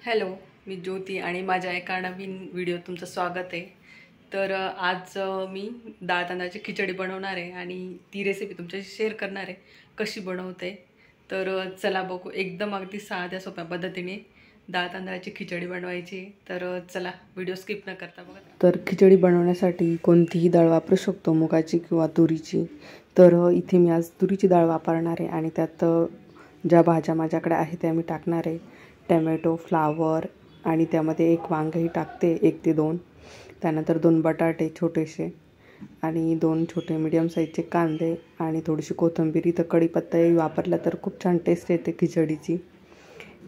Hello, मी ज्योती आणि माझ्या एका नवीन व्हिडिओ तुमचं स्वागत आहे. तर आज मी डाळ तांदळाची खिचडी बनवणार आहे आणि ती रेसिपी तुमच्याशी शेअर करणार आहे कशी बनवते. तर चला बघू. एकदम अगदी साध्या सोप्या पद्धतीने डाळ तांदळाची खिचडी बनवायची. तर चला व्हिडिओ स्किप न करता बघा. तर खिचडी बनवण्यासाठी कोणतीही डाळ वापरू शकतो, मुगाची किंवा तुरीची. तर इथे मी आज तुरीची डाळ वापरणार आहे आणि त्यात ज्या भाज्या माझ्याकडे आहेत त्या मी टाकणार आहे. टॅमॅटो, फ्लावर आणि त्यामध्ये एक वांगंही टाकते, 1 ते 2. त्यानंतर 2 बटाटे छोटेसे आणि 2 छोटे मीडियम साईजचे कांदे आणि थोडीशी कोथिंबीर. इथं कढीपत्ताही वापरला तर खूप छान टेस्ट येते खिचडीची.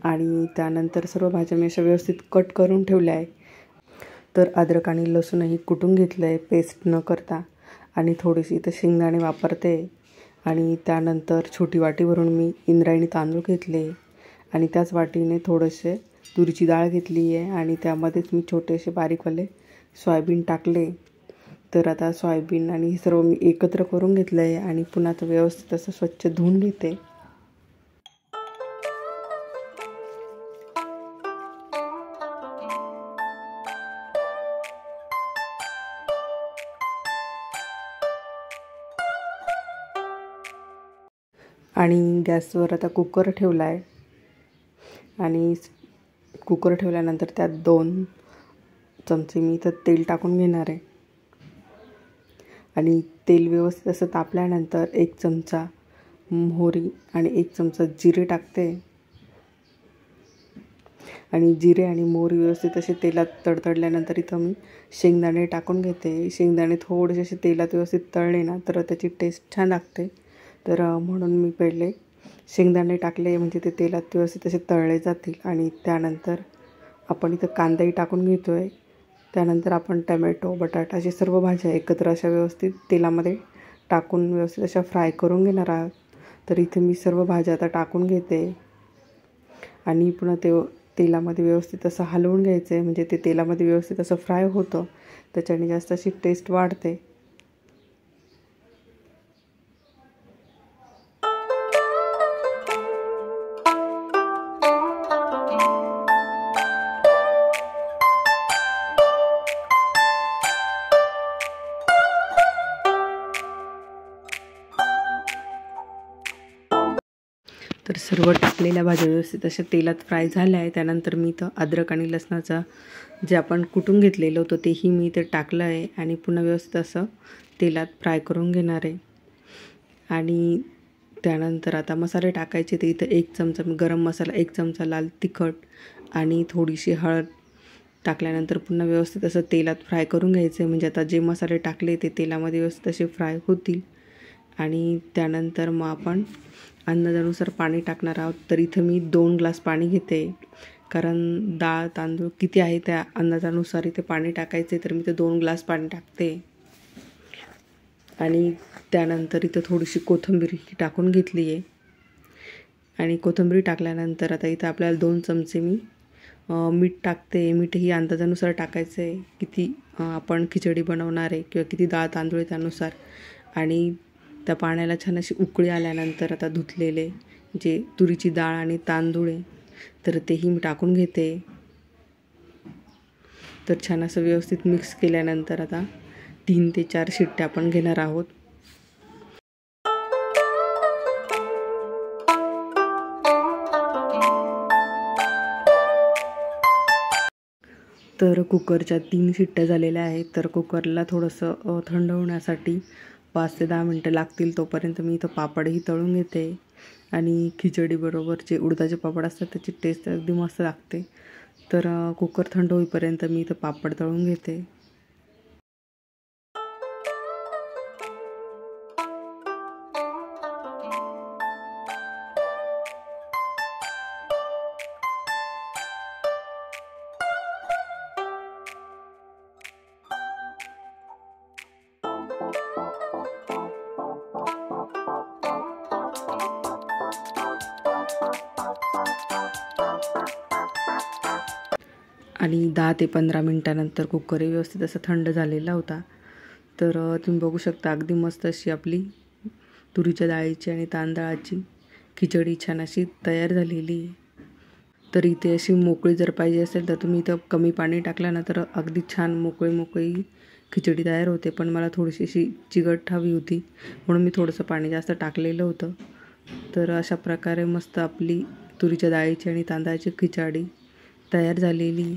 आणि त्यानंतर सर्व भाज्या मी अशा व्यवस्थित कट करून ठेवल्या आहे. तर अद्रक आणि लसूणही कुटून घेतलं आहे पेस्ट न करता. आणि थोडीशी इथं शेंगदाणे वापरते. आणि त्यानंतर छोटी वाटी भरून मी इंद्रायणी तांदूळ घेतले आणि त्याच वाटीने थोडेसे तुरीची डाळ घेतली आहे आणि त्यामध्येच मी छोटेसे बारीकवाले सोयाबीन टाकले. तर आता सोयाबीन आणि हे सर्व मी एकत्र करून घेतलं आहे आणि पुन्हा तो व्यवस्थित असं स्वच्छ धुवून घेते. आणि गॅसवर आता कुकर ठेवला आहे आणि कुकर ठेवल्यानंतर त्यात 2 चमचे मी तर तेल टाकून घेणार आहे. आणि तेल व्यवस्थित असं तापल्यानंतर 1 चमचा मोहरी आणि 1 चमचा जिरे टाकते. आणि जिरे आणि मोहरी व्यवस्थित असे तेलात तडतडल्यानंतर इथं मी शेंगदाणे टाकून घेते. शेंगदाणे थोडेसे असे तेलात व्यवस्थित तळले ना तर त्याची टेस्ट छान लागते. तर म्हणून मी पहिले शेंगदाणे टाकले, म्हणजे ते तेलात व्यवस्थित असे तळले जातील. आणि त्यानंतर आपण इथं कांदाही टाकून घेतो आहे. त्यानंतर आपण टमॅटो, बटाटा अशा सर्व भाज्या एकत्र अशा व्यवस्थित तेलामध्ये टाकून व्यवस्थित अशा फ्राय करून घेणार आहोत. तर इथे मी सर्व भाज्या आता टाकून घेते आणि पुन्हा तेलामध्ये व्यवस्थित असं हलवून घ्यायचं आहे, म्हणजे ते तेलामध्ये व्यवस्थित असं फ्राय होतं. त्याच्याने जास्त अशी टेस्ट वाढते. तर सर्व टाकलेल्या भाज्या व्यवस्थित अशा तेलात फ्राय झाल्या आहे. त्यानंतर मी इथं अद्रक आणि लसणाचा जे आपण कुटून घेतलेलं होतं तेही मी इथं टाकलं आहे आणि पुन्हा व्यवस्थित असं तेलात फ्राय करून घेणार आहे. आणि त्यानंतर आता मसाले टाकायचे. ते इथं 1 चमचा गरम मसाला, 1 चमचा लाल तिखट आणि थोडीशी हळद टाकल्यानंतर पुन्हा व्यवस्थित असं तेलात फ्राय करून घ्यायचं आहे. म्हणजे आता जे मसाले टाकले ते तेलामध्ये व्यवस्थित असे फ्राय होतील. आणि त्यानंतर मग आपण अंदाजानुसार पाणी टाकणार आहोत. तर इथं मी 2 ग्लास पाणी घेते, कारण डाळ तांदूळ किती आहे त्या अंदाजानुसार इथे पाणी टाकायचे. तर मी इथं 2 ग्लास पाणी टाकते. आणि त्यानंतर इथं थोडीशी कोथिंबीर टाकून घेतली आहे. आणि कोथिंबीर टाकल्यानंतर आता इथं आपल्याला 2 चमचे मी मीठ टाकते. मीठही अंदाजानुसार टाकायचं आहे, किती आपण खिचडी बनवणार आहे किंवा किती डाळ तांदूळ आहे त्यानुसार. आणि त्या पाण्याला छान अशी उकळी आल्यानंतर आता धुतलेले जे तुरीची डाळ आणि तांदूळ आहे तर तेही मी टाकून घेते. तर छान असं व्यवस्थित मिक्स केल्यानंतर आता 3 ते 4 शिट्ट्या आपण घेणार आहोत. तर कुकरच्या 3 शिट्ट्या झालेल्या आहेत. तर कुकरला थोडंसं थंड होण्यासाठी 5 ते 10 मिनटं लागतील. तोपर्यंत मी इथं पापडही तळून घेते. आणि खिचडीबरोबर जे उडदाचे पापड असतात त्याची टेस्ट अगदी मस्त लागते. तर कुकर थंड होईपर्यंत मी इथं पापड तळून घेते. आणि 10 ते 15 मिनटानंतर कुकरही व्यवस्थित असं थंड झालेला होता. तर तुम्ही बघू शकता अगदी मस्त अशी आपली तुरीच्या डाळीची आणि तांदळाची खिचडी छान अशी तयार झालेली आहे. तर इथे अशी मोकळी जर पाहिजे असेल तर तुम्ही इथं कमी पाणी टाकलं ना तर अगदी छान मोकळी खिचडी तयार होते. पण मला थोडीशी अशी चिकट हवी होती म्हणून मी थोडंसं पाणी जास्त टाकलेलं होतं. तर अशा प्रकारे मस्त आपली तुरीच्या डाळीची आणि तांदळाची खिचडी तयार झालेली.